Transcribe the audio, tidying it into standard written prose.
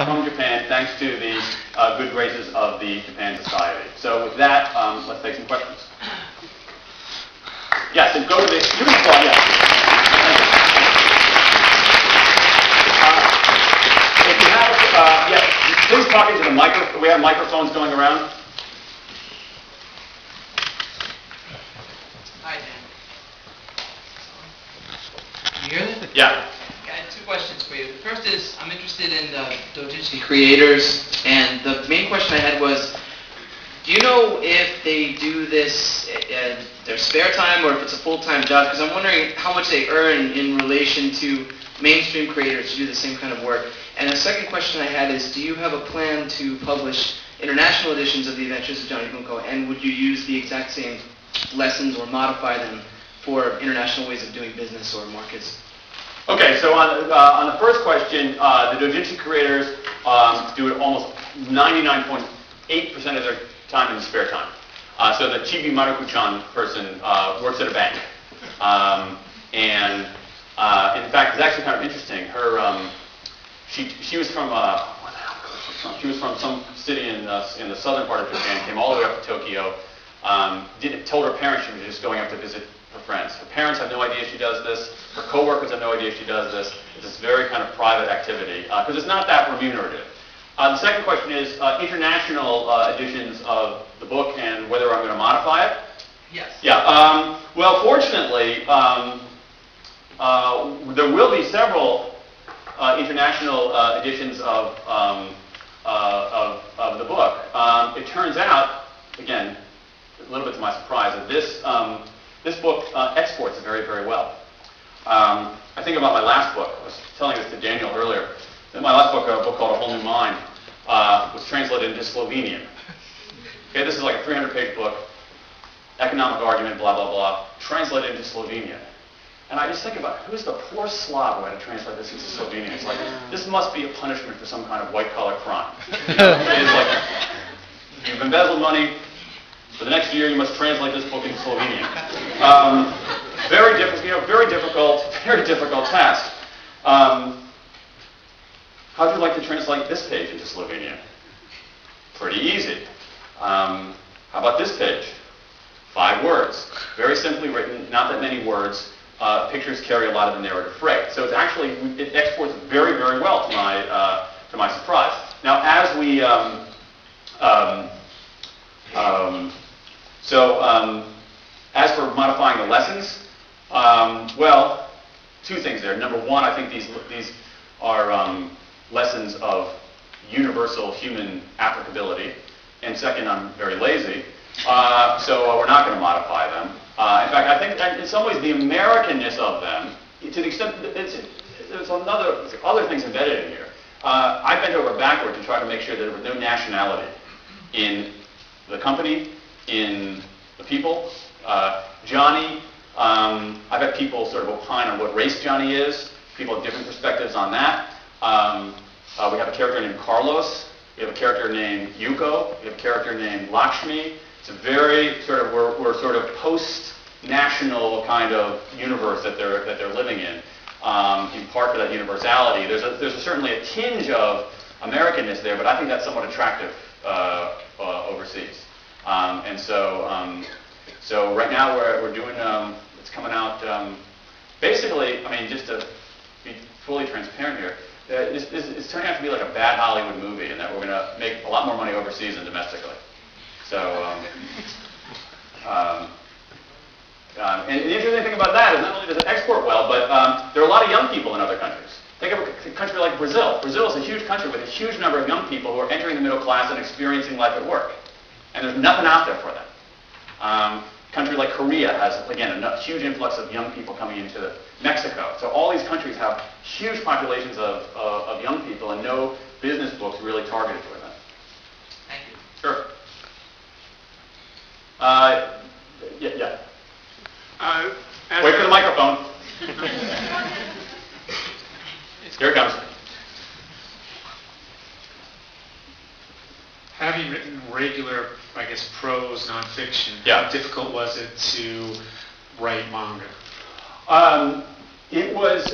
home Japan thanks to the good graces of the Japan Society. So with that, let's take some questions. Yes, and go to the, you can apply, yes. If you have, yeah, please talk into the microphone. We have microphones going around. Hi, Dan. Can you hear me? Yeah. I had two questions for you. The first is, I'm interested in the doujinshi creators, and the main question I had was, do you know if they do this in their spare time or if it's a full-time job? Because I'm wondering how much they earn in relation to mainstream creators who do the same kind of work. And the second question I had is, do you have a plan to publish international editions of the Adventures of Johnny Bunko, and would you use the exact same lessons or modify them for international ways of doing business or markets? Okay, so on the first question, the doujinshi creators do it almost 99.8% of their time in the spare time. So the Chibi Maruku-chan person works at a bank. And in fact, it's actually kind of interesting. Her, she was from, where the hell was she from? She was from some city in the southern part of Japan, came all the way up to Tokyo, told her parents she was just going up to visit her friends. Her parents have no idea she does this. Her coworkers have no idea she does this. It's this very kind of private activity because it's not that remunerative. The second question is international editions of the book and whether I'm going to modify it. Yes. Yeah. Well, fortunately, there will be several international editions of the book. It turns out, again, a little bit to my surprise, that this book exports very, very well. I think about my last book. I was telling this to Daniel earlier. My last book, a book called A Whole New Mind, was translated into Slovenian. Okay, this is like a 300-page book, economic argument, blah, blah, blah, translated into Slovenian. And I just think about who's the poor Slav who had to translate this into Slovenian. It's like, this must be a punishment for some kind of white-collar crime. It's like, you've embezzled money. For the next year, you must translate this book into Slovenian. Very difficult, very difficult task. How'd you like to translate this page into Slovenian? Pretty easy. How about this page? 5 words. Very simply written, not that many words. Pictures carry a lot of the narrative freight. So it's actually, it exports very, very well to my surprise. Now, as we, as for modifying the lessons, well, 2 things there. Number 1, I think these are lessons of universal human applicability. And second, I'm very lazy, so we're not going to modify them. In fact, I think in some ways the Americanness of them, to the extent that there's other things embedded in here. I bent over backward to try to make sure that there was no nationality in the company, in the people. Johnny, I've had people sort of opine on what race Johnny is. People have different perspectives on that. We have a character named Carlos. We have a character named Yuko. We have a character named Lakshmi. It's a very sort of, we're sort of post-national kind of universe that they're living in part for that universality. There's certainly a tinge of Americanness there, but I think that's somewhat attractive overseas. And so right now we're doing, it's coming out, basically, I mean, just to be fully transparent here, it's turning out to be like a bad Hollywood movie, and that we're going to make a lot more money overseas than domestically. So, and the interesting thing about that is not only does it export well, but there are a lot of young people in other countries. Think of a country like Brazil. Brazil is a huge country with a huge number of young people who are entering the middle class and experiencing life at work. And there's nothing out there for them. A country like Korea has, again, a huge influx of young people coming into Mexico. So all these countries have huge populations of young people and no business books really targeted toward them. Thank you. Sure. Yeah. Wait for the microphone. Here it comes. Having written regular, I guess, prose nonfiction, Yeah. how difficult was it to write manga? It was